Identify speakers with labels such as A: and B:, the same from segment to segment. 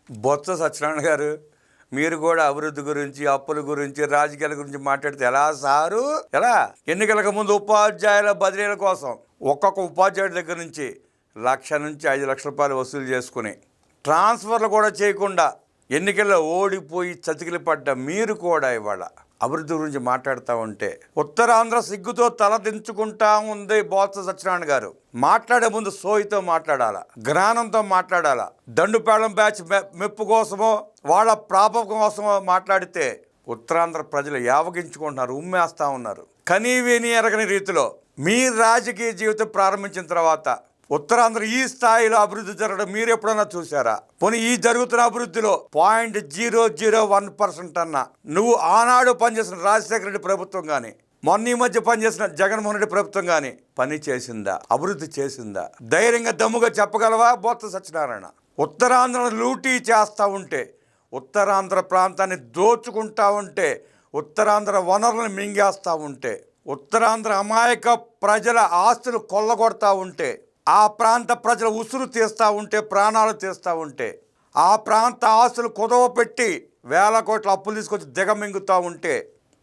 A: బొత్స సత్యనారాయణ గారు, మీరు కూడా అభివృద్ధి గురించి, అప్పుల గురించి, రాజకీయాల గురించి మాట్లాడితే ఎలా సారు? ఎలా? ఎన్నికలకు ముందు ఉపాధ్యాయుల బదిలీల కోసం ఒక్కొక్క ఉపాధ్యాయుడి దగ్గర నుంచి 1,00,000 నుంచి 5,00,000 రూపాయలు వసూలు చేసుకుని ట్రాన్స్ఫర్లు కూడా చేయకుండా ఎన్నికల్లో ఓడిపోయి చతికిలి పడ్డ మీరు కూడా ఇవాళ అభివృద్ధి గురించి మాట్లాడుతూ ఉంటే ఉత్తరాంధ్ర సిగ్గుతో తలదించుకుంటా ఉంది బొత్స సత్యనారాయణ గారు. మాట్లాడే ముందు సోయితో మాట్లాడాలా, జ్ఞానంతో మాట్లాడాలా. దండుపాళెం బ్యాచ్ మెప్పు కోసమో వాళ్ళ ప్రాపం కోసమో మాట్లాడితే ఉత్తరాంధ్ర ప్రజలు యావగించుకుంటున్నారు, ఉమ్మేస్తా ఉన్నారు. కనీవిని ఎరగని రీతిలో మీ రాజకీయ జీవితం ప్రారంభించిన తర్వాత ఉత్తరాంధ్ర ఈ స్థాయిలో అభివృద్ధి జరగడం మీరు ఎప్పుడన్నా చూసారా? పోనీ ఈ జరుగుతున్న అభివృద్ధిలో 0.001% అన్నా నువ్వు ఆనాడు పనిచేసిన రాజశేఖర రెడ్డి ప్రభుత్వం కానీ, మొన్న ఈ మధ్య పనిచేసిన జగన్మోహన్ రెడ్డి ప్రభుత్వం కానీ పని చేసిందా? అభివృద్ధి చేసిందా? ధైర్యంగా దమ్ముగా చెప్పగలవా బొత్స సత్యనారాయణ? ఉత్తరాంధ్రను లూటీ చేస్తూ ఉంటే, ఉత్తరాంధ్ర ప్రాంతాన్ని దోచుకుంటా ఉంటే, ఉత్తరాంధ్ర వనరులను మింగేస్తూ ఉంటే, ఉత్తరాంధ్ర అమాయక ప్రజల ఆస్తులు కొల్లగొడతా ఉంటే, ఆ ప్రాంత ప్రజల ఉసురు తీస్తూ ఉంటే, ప్రాణాలు తీస్తూ ఉంటే, ఆ ప్రాంత ఆస్తులు కుదవ పెట్టి 1,000 కోట్ల అప్పులు తీసుకొచ్చి దిగమింగుతూ ఉంటే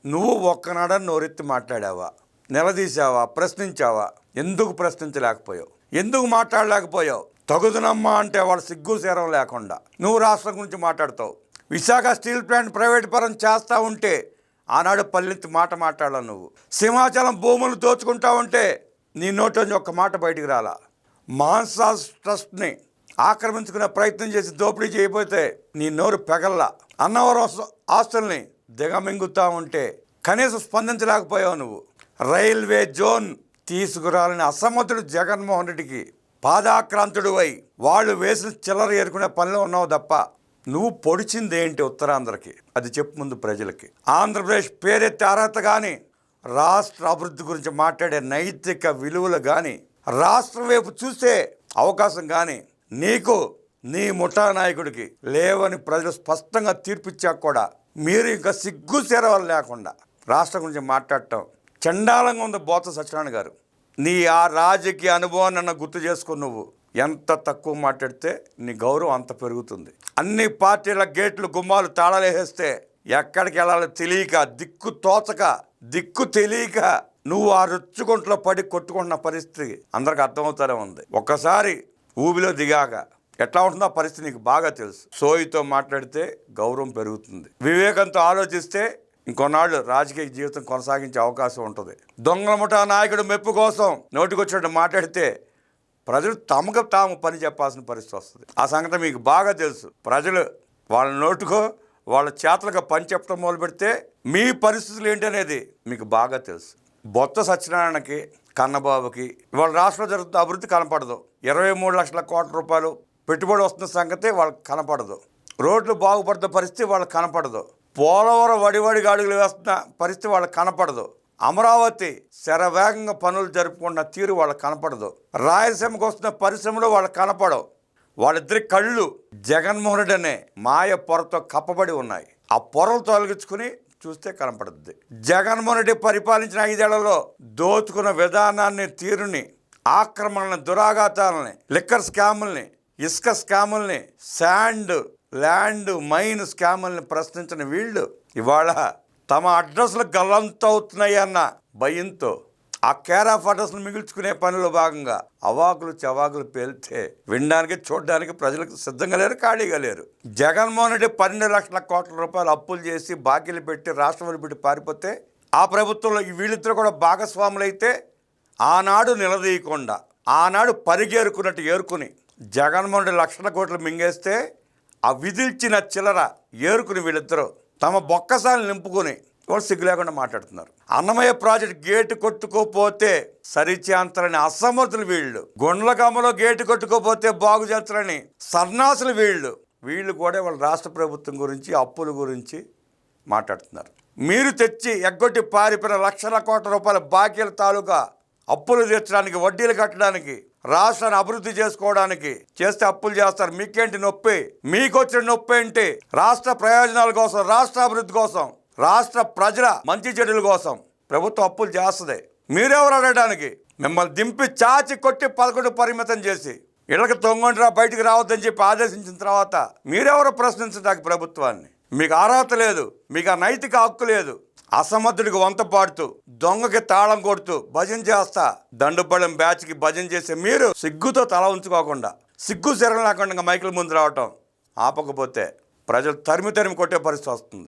A: నువ్వు ఒక్కనాడని నోరెత్తి మాట్లాడావా? నిలదీశావా? ప్రశ్నించావా? ఎందుకు ప్రశ్నించలేకపోయావు? ఎందుకు మాట్లాడలేకపోయావు? తగుదనమ్మా అంటే వాళ్ళ సిగ్గు సేరం లేకుండా నువ్వు రాష్ట్రం గురించి మాట్లాడతావు. విశాఖ స్టీల్ ప్లాంట్ ప్రైవేట్ పరం చేస్తూ ఉంటే ఆనాడు పల్లెత్తి మాట మాట్లాడావు. నువ్వు సింహాచలం భూములు దోచుకుంటా ఉంటే నీ నోటి ఒక్క మాట బయటికి రాలా. మాన్సాస్ ట్రస్ట్ని ఆక్రమించుకునే ప్రయత్నం చేసి దోపిడీ చేయబోతే నీ నోరు పెగల్లా. అన్నవరం ఆస్తుల్ని దిగమింగుతూ ఉంటే కనీసం స్పందించలేకపోయావు నువ్వు. రైల్వే జోన్ తీసుకురాలని అసమర్థుడు జగన్మోహన్ రెడ్డికి పాదాక్రాంతుడు అయి వాళ్ళు వేసిన చిల్లర ఏరుకునే పనిలో ఉన్నావు తప్ప నువ్వు పొడిచింది ఏంటి ఉత్తరాంధ్రకి? అది చెప్పు ముందు ప్రజలకి. ఆంధ్రప్రదేశ్ పేరెత్తే అర్హత కానీ, రాష్ట్ర అభివృద్ధి గురించి మాట్లాడే నైతిక విలువలు కానీ, రాష్ట్రం వైపు చూసే అవకాశం కానీ నీకు, నీ ముఠా నాయకుడికి లేవని ప్రజలు స్పష్టంగా తీర్పిచ్చాక కూడా మీరు ఇంకా సిగ్గు సెరవలు లేకుండా రాష్ట్రం గురించి మాట్లాడటం చండాలంగా ఉంది. బొత్స సత్యనారాయణ గారు, నీ ఆ రాజకీయ అనుభవాన్ని నన్ను గుర్తు చేసుకుని నువ్వు ఎంత తక్కువ మాట్లాడితే నీ గౌరవం అంత పెరుగుతుంది. అన్ని పార్టీల గేట్లు గుమ్మాలు తాళాలేసేస్తే ఎక్కడికి వెళ్ళాలో తెలియక, దిక్కు తోచక, దిక్కు తెలియక నువ్వు ఆ రుచ్చుకుంట్లో పడి కొట్టుకుంటున్న పరిస్థితి అందరికి అర్థమవుతానే ఉంది. ఒక్కసారి ఊబిలో దిగాక ఎట్లా ఉంటుందో ఆ పరిస్థితి నీకు బాగా తెలుసు. సోయితో మాట్లాడితే గౌరవం పెరుగుతుంది. వివేకంతో ఆలోచిస్తే ఇంకొన్నాళ్ళు రాజకీయ జీవితం కొనసాగించే అవకాశం ఉంటుంది. దొంగల ముఠా నాయకుడు మెప్పు కోసం నోటికొచ్చినట్టు మాట్లాడితే ప్రజలు తమకు తాము పని చెప్పాల్సిన పరిస్థితి వస్తుంది. ఆ సంగతి మీకు బాగా తెలుసు. ప్రజలు వాళ్ళ నోటుకో వాళ్ళ చేతులకు పని చెప్పడం మొదలు పెడితే మీ పరిస్థితులు ఏంటనేది మీకు బాగా తెలుసు. బొత్స సత్యనారాయణకి, కన్నబాబుకి ఇవాళ రాష్ట్రంలో జరుగుతున్న అభివృద్ధి కనపడదు. 23 లక్షల కోట్ల రూపాయలు పెట్టుబడి వస్తున్న సంగతి వాళ్ళకి కనపడదు. రోడ్లు బాగుపడుతున్న పరిస్థితి వాళ్ళకి కనపడదు. పోలవరం వడివడిగా అడుగులు వేస్తున్న పరిస్థితి వాళ్ళకి కనపడదు. అమరావతి శరవేగంగా పనులు జరుపుకున్న తీరు వాళ్ళకి కనపడదు. రాయలసీమకు వస్తున్న పరిశ్రమలు వాళ్ళకి కనపడవు. వాళ్ళిద్దరి కళ్ళు జగన్మోహన్ రెడ్డి అనే మాయ పొరతో కప్పబడి ఉన్నాయి. ఆ పొరలు తొలగించుకుని చూస్తే కనపడుద్ది. జగన్మోహన్ రెడ్డి పరిపాలించిన 5 ఏళ్లలో దోచుకున్న విధానాన్ని, తీరుని, ఆక్రమణని, దురాఘాతాలని, లిక్కర్ స్కాముల్ని, ఇసుక స్కాముల్ని, శాండ్, ల్యాండ్, మైన్ స్కాముల్ని ప్రశ్నించిన వీళ్ళు ఇవాళ తమ అడ్రస్లు గల్లంతవుతున్నాయి అన్న భయంతో ఆ కేర్ ఆఫ్ అడ్రస్ను మిగుల్చుకునే పనిలో భాగంగా అవాకులు చవాకులు పేలితే వినడానికి, చూడడానికి ప్రజలకు సిద్ధంగా లేరు, ఖాళీగా లేరు. జగన్మోహన్ రెడ్డి 12 లక్షల కోట్ల రూపాయలు అప్పులు చేసి బాకీలు పెట్టి రాష్ట్రం పెట్టి పారిపోతే ఆ ప్రభుత్వంలో వీళ్ళిద్దరు కూడా భాగస్వాములైతే ఆనాడు నిలదీయకుండా, ఆనాడు పరిగేరుకున్నట్టు ఏరుకుని జగన్మోహన్ రెడ్డి లక్షల కోట్లు మింగేస్తే ఆ విధిల్చిన చిల్లర ఏరుకుని వీళ్ళిద్దరూ తమ బొక్కసాలు నింపుకొని వాళ్ళు సిగ్గు లేకుండా మాట్లాడుతున్నారు. అన్నమయ్య ప్రాజెక్ట్ గేటు కొట్టుకోపోతే సరిచేంతలని అసమర్థులు వీళ్ళు. గుండ్లకమ్మలో గేటు కొట్టుకోపోతే బాగు చేస్తారని సన్నాసులు వీళ్ళు. వీళ్ళు కూడా వాళ్ళ రాష్ట్ర ప్రభుత్వం గురించి, అప్పుల గురించి మాట్లాడుతున్నారు. మీరు తెచ్చి ఎగ్గొట్టి పారిపోయిన లక్షల కోట్ల రూపాయల బాకీల తాలూకా అప్పులు తీర్చడానికి, వడ్డీలు కట్టడానికి, రాష్ట్రాన్ని అభివృద్ధి చేసుకోవడానికి చేస్తే అప్పులు చేస్తారు. మీకేంటి నొప్పి? మీకు వచ్చిన నొప్పి ఏంటి? రాష్ట్ర ప్రయోజనాల కోసం, రాష్ట్ర అభివృద్ధి కోసం, రాష్ట్ర ప్రజల మంచి చెడుల కోసం ప్రభుత్వం అప్పులు చేస్తుంది. మీరెవరు అడగడానికి? మిమ్మల్ని దింపి చాచి కొట్టి 11 పరిమితం చేసి ఇళ్ళకి తొంగొంటరా బయటికి రావద్దని చెప్పి ఆదేశించిన తర్వాత మీరెవరో ప్రశ్నించడానికి ప్రభుత్వాన్ని? మీకు అర్హత లేదు, మీకు ఆ నైతిక హక్కు లేదు. అసమర్థుడికి వంత పాడుతూ, దొంగకి తాళం కొడుతూ భజన చేస్తా దండుపళ్ళెం బ్యాచ్కి భజన చేసే మీరు సిగ్గుతో తల ఉంచుకోకుండా, సిగ్గు శరం లేకుండా మైకుల ముందు రావటం ఆపకపోతే ప్రజలు తరిమి కొట్టే పరిస్థితి వస్తుంది.